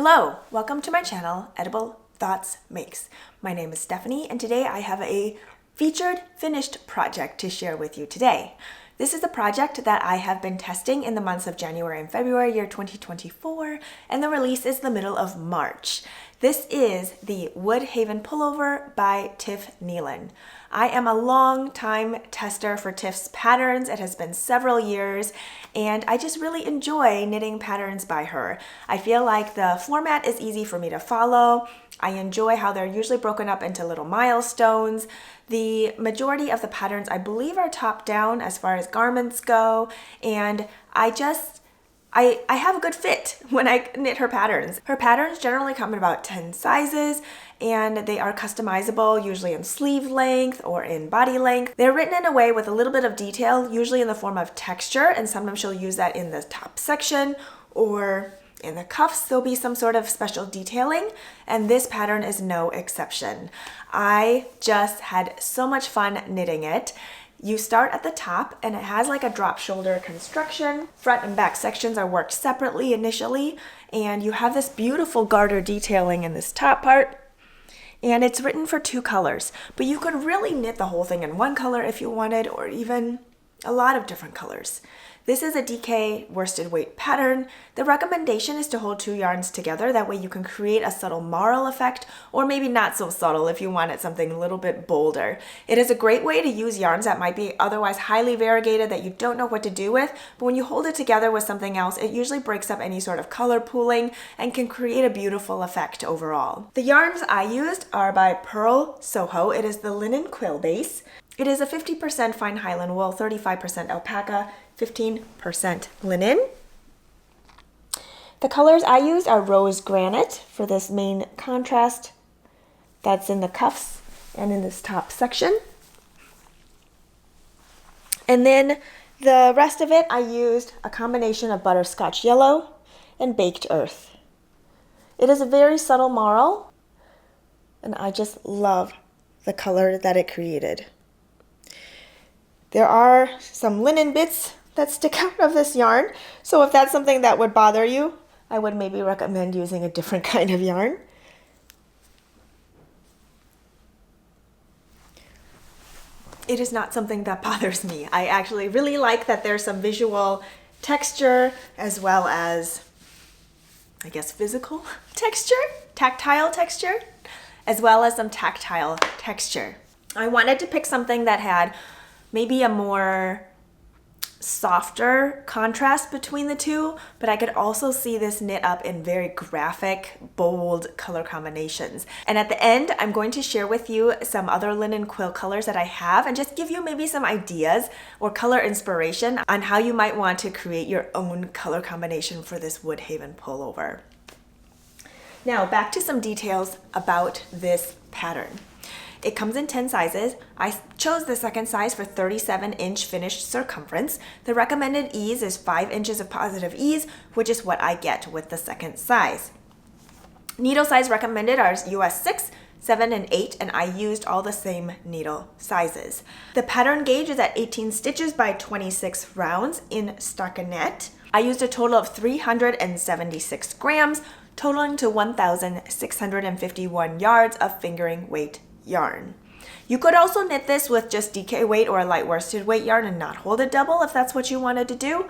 Hello, welcome to my channel, Edible Thoughts Makes. My name is Stephanie, and today I have a featured finished project to share with you today. This is a project that I have been testing in the months of January and February year 2024, and the release is the middle of March. This is the Woodhaven Pullover by Tiff Nealon. I am a long time tester for Tiff's patterns. It has been several years, and I just really enjoy knitting patterns by her. I feel like the format is easy for me to follow. I enjoy how they're usually broken up into little milestones. The majority of the patterns, I believe, are top down as far as garments go, and I have a good fit when I knit her patterns. Her patterns generally come in about 10 sizes, and they are customizable, usually in sleeve length or in body length. They're written in a way with a little bit of detail, usually in the form of texture, and sometimes she'll use that in the top section or in the cuffs. There'll be some sort of special detailing, and this pattern is no exception. I just had so much fun knitting it. You start at the top, and it has like a drop shoulder construction. Front and back sections are worked separately initially, and you have this beautiful garter detailing in this top part. And it's written for 2 colors, but you could really knit the whole thing in 1 color if you wanted, or even a lot of different colors. This is a DK worsted weight pattern. The recommendation is to hold 2 yarns together. That way you can create a subtle marl effect, or maybe not so subtle if you wanted something a little bit bolder. It is a great way to use yarns that might be otherwise highly variegated that you don't know what to do with, but when you hold it together with something else, it usually breaks up any sort of color pooling and can create a beautiful effect overall. The yarns I used are by Pearl Soho. It is the linen quill base. It is a 50% fine Highland wool, 35% alpaca, 15% linen. The colors I used are rose granite for this main contrast that's in the cuffs and in this top section. And then the rest of it, I used a combination of butterscotch yellow and baked earth. It is a very subtle marl, and I just love the color that it created. There are some linen bits that stick out of this yarn, so if that's something that would bother you, I would maybe recommend using a different kind of yarn. It is not something that bothers me. I actually really like that there's some visual texture as well as, I guess, physical texture, tactile texture, as well as some tactile texture. I wanted to pick something that had maybe a more softer contrast between the two, but I could also see this knit up in very graphic, bold color combinations. And at the end, I'm going to share with you some other linen quill colors that I have and just give you maybe some ideas or color inspiration on how you might want to create your own color combination for this Woodhaven pullover. Now, back to some details about this pattern. It comes in 10 sizes. I chose the second size for 37-inch finished circumference. The recommended ease is 5 inches of positive ease, which is what I get with the second size. Needle size recommended are US 6, 7, and 8, and I used all the same needle sizes. The pattern gauge is at 18 stitches by 26 rounds in stockinette. I used a total of 376 grams, totaling to 1,651 yards of fingering weight yarn. You could also knit this with just DK weight or a light worsted weight yarn and not hold it double if that's what you wanted to do.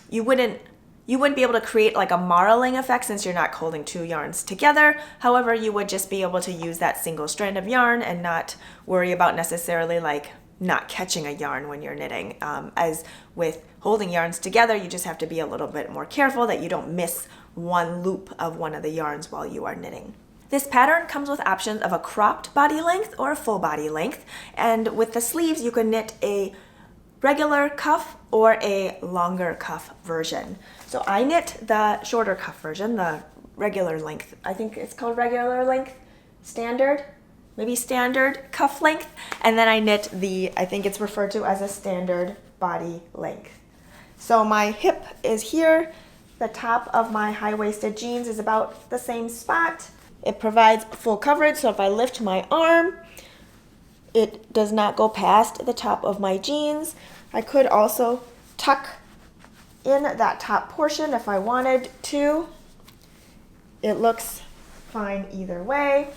You wouldn't be able to create like a marling effect since you're not holding 2 yarns together. However, you would just be able to use that single strand of yarn and not worry about necessarily like not catching a yarn when you're knitting. As with holding yarns together, you just have to be a little bit more careful that you don't miss one loop of one of the yarns while you are knitting. This pattern comes with options of a cropped body length or a full body length, and with the sleeves you can knit a regular cuff or a longer cuff version. So I knit the shorter cuff version, the regular length. I think it's called regular length, standard, maybe standard cuff length, and then I knit I think it's referred to as a standard body length. So my hip is here, the top of my high-waisted jeans is about the same spot. It provides full coverage, so if I lift my arm, it does not go past the top of my jeans. I could also tuck in that top portion if I wanted to. it looks fine either way.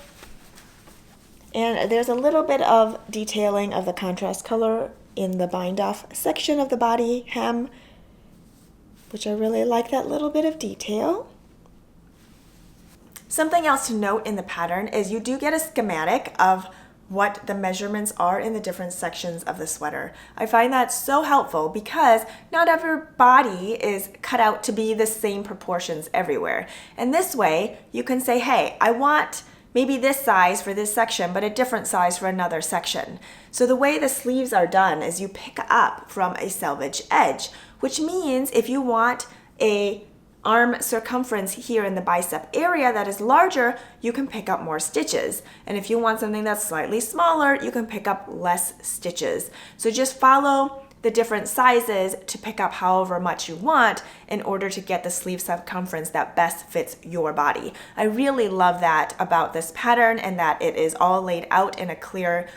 And there's a little bit of detailing of the contrast color in the bind off section of the body hem, which I really like that little bit of detail. Something else to note in the pattern is you do get a schematic of what the measurements are in the different sections of the sweater. I find that so helpful because not every body is cut out to be the same proportions everywhere. And this way you can say, hey, I want maybe this size for this section, but a different size for another section. So the way the sleeves are done is you pick up from a selvage edge, which means if you want a arm circumference here in the bicep area that is larger, you can pick up more stitches. And if you want something that's slightly smaller, you can pick up less stitches. So just follow the different sizes to pick up however much you want in order to get the sleeve circumference that best fits your body. I really love that about this pattern, and that it is all laid out in a clear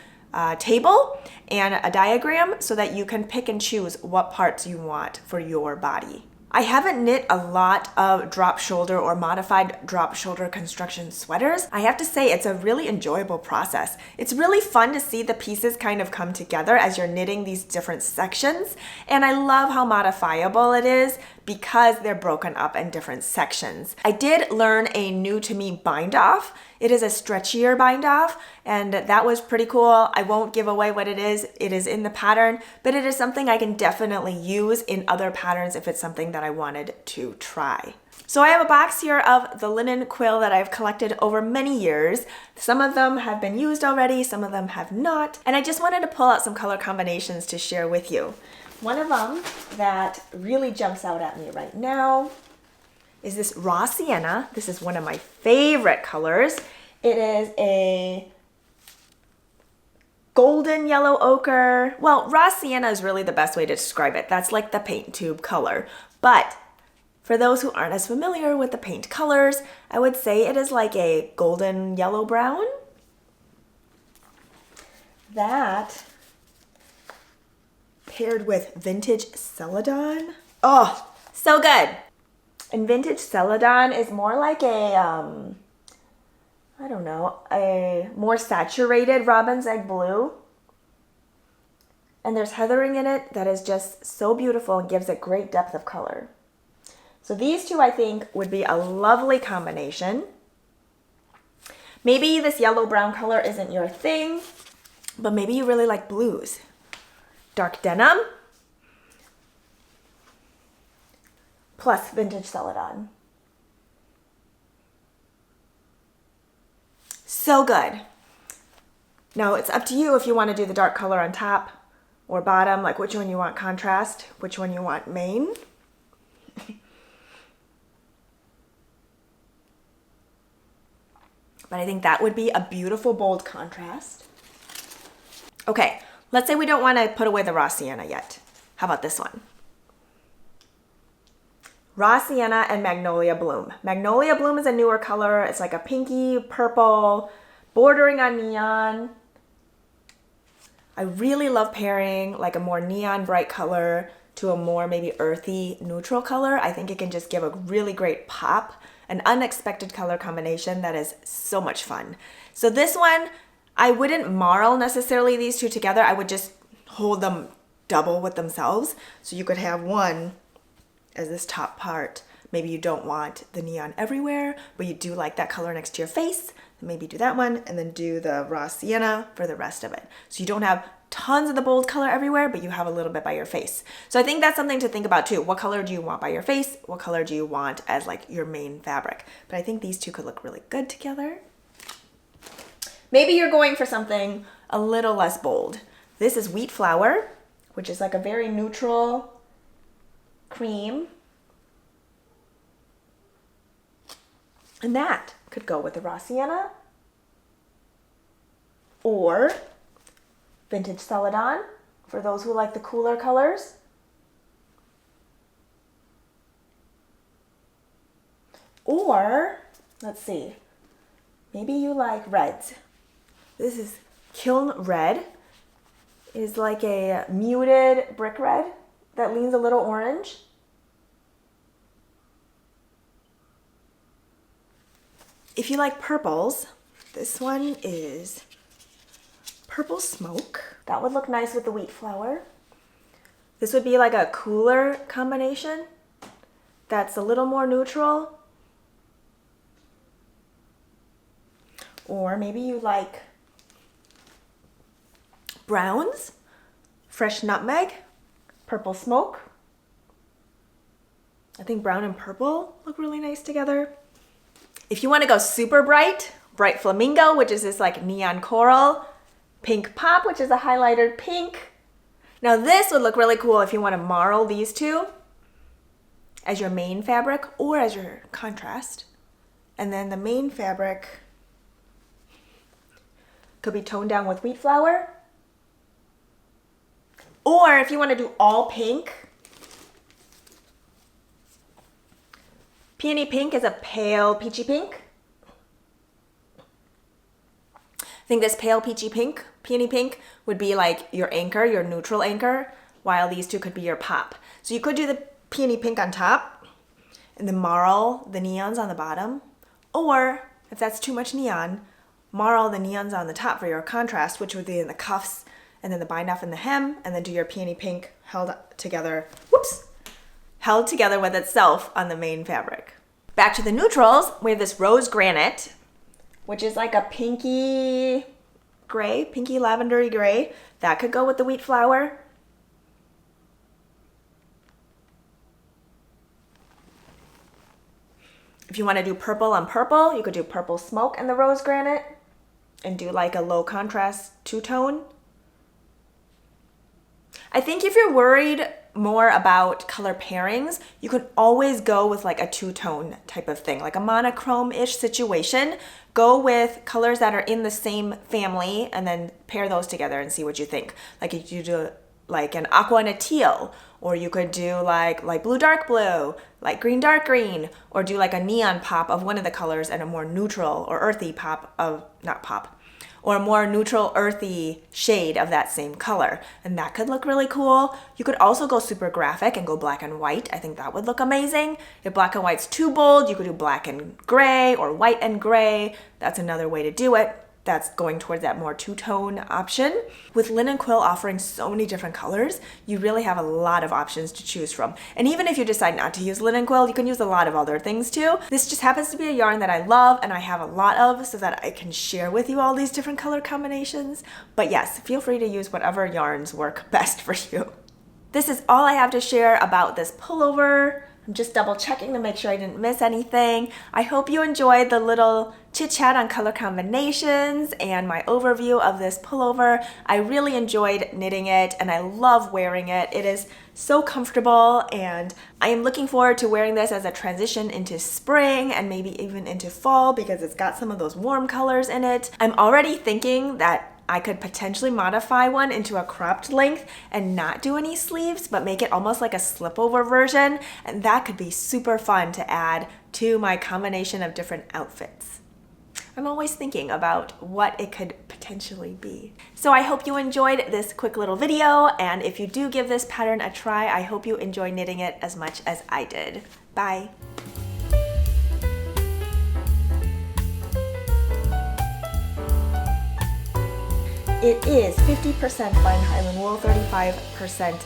table and a diagram so that you can pick and choose what parts you want for your body. I haven't knit a lot of drop shoulder or modified drop shoulder construction sweaters. I have to say it's a really enjoyable process. It's really fun to see the pieces kind of come together as you're knitting these different sections. And I love how modifiable it is because they're broken up in different sections. I did learn a new to me bind off. It is a stretchier bind off, and that was pretty cool. I won't give away what it is in the pattern, but it is something I can definitely use in other patterns if it's something that I wanted to try. So I have a box here of the linen quill that I've collected over many years. Some of them have been used already, some of them have not, and I just wanted to pull out some color combinations to share with you. One of them that really jumps out at me right now is this raw sienna. This is one of my favorite colors. It is a golden yellow ochre. Well, raw sienna is really the best way to describe it. That's like the paint tube color. But for those who aren't as familiar with the paint colors, I would say it is like a golden yellow brown. That paired with vintage celadon. Oh, so good. And vintage celadon is more like a, I don't know, a more saturated robin's egg blue. And there's heathering in it that is just so beautiful and gives it great depth of color. So these two I think would be a lovely combination. Maybe this yellow-brown color isn't your thing, but maybe you really like blues. Dark denim plus vintage celadon. So good. Now it's up to you if you want to do the dark color on top or bottom, like which one you want contrast, which one you want main. But I think that would be a beautiful bold contrast. Okay, let's say we don't want to put away the raw sienna yet. How about this one? Raw sienna and magnolia bloom. Magnolia bloom is a newer color. It's like a pinky purple, bordering on neon. I really love pairing like a more neon bright color to a more maybe earthy neutral color. I think it can just give a really great pop, an unexpected color combination that is so much fun. So this one, I wouldn't marl necessarily these two together. I would just hold them double with themselves. So you could have one as this top part. Maybe you don't want the neon everywhere, but you do like that color next to your face. Maybe do that one and then do the raw sienna for the rest of it. So you don't have tons of the bold color everywhere, but you have a little bit by your face. So I think that's something to think about too. What color do you want by your face? What color do you want as like your main fabric? But I think these two could look really good together. Maybe you're going for something a little less bold. This is wheat flour, which is like a very neutral cream. And that could go with the raw sienna or vintage celadon for those who like the cooler colors. Or, let's see, maybe you like reds. This is Kiln Red. It is like a muted brick red that leans a little orange. If you like purples, this one is Purple Smoke. That would look nice with the wheat flour. This would be like a cooler combination that's a little more neutral. Or maybe you like browns, fresh nutmeg, Purple Smoke. I think brown and purple look really nice together. If you want to go super bright, Bright Flamingo, which is this like neon coral, Pink Pop, which is a highlighted pink. Now this would look really cool if you want to marl these two as your main fabric or as your contrast. And then the main fabric could be toned down with wheat flour. Or if you want to do all pink, Peony Pink is a pale peachy pink. I think this pale peachy pink, Peony Pink, would be like your anchor, your neutral anchor, while these two could be your pop. So you could do the Peony Pink on top and then marl the neons on the bottom. Or if that's too much neon, marl the neons on the top for your contrast, which would be in the cuffs and then the bind off in the hem, and then do your Peony Pink held together, held together with itself on the main fabric. Back to the neutrals, we have this Rose Granite, which is like a pinky gray, pinky lavendery gray. That could go with the wheat flour. If you want to do purple on purple, you could do Purple Smoke and the Rose Granite and do like a low contrast two-tone. I think if you're worried more about color pairings, you can always go with like a two-tone type of thing, like a monochrome-ish situation. Go with colors that are in the same family and then pair those together and see what you think. Like if you do like an aqua and a teal, or you could do like light blue, dark blue, light green, dark green, or do like a neon pop of one of the colors and a more neutral or earthy pop of, not pop, or a more neutral earthy shade of that same color. And that could look really cool. You could also go super graphic and go black and white. I think that would look amazing. If black and white's too bold, you could do black and gray or white and gray. That's another way to do it. That's going towards that more two-tone option. With Linen Quill offering so many different colors, you really have a lot of options to choose from. And even if you decide not to use Linen Quill, you can use a lot of other things too. This just happens to be a yarn that I love and I have a lot of, so that I can share with you all these different color combinations. But yes, feel free to use whatever yarns work best for you. This is all I have to share about this pullover. I'm just double checking to make sure I didn't miss anything. I hope you enjoyed the little chit chat on color combinations and my overview of this pullover. I really enjoyed knitting it and I love wearing it. It is so comfortable and I am looking forward to wearing this as a transition into spring and maybe even into fall because it's got some of those warm colors in it. I'm already thinking that I could potentially modify one into a cropped length and not do any sleeves, but make it almost like a slip-over version, and that could be super fun to add to my combination of different outfits. I'm always thinking about what it could potentially be. So I hope you enjoyed this quick little video, and if you do give this pattern a try, I hope you enjoy knitting it as much as I did. Bye. It is 50% fine Highland wool, 35%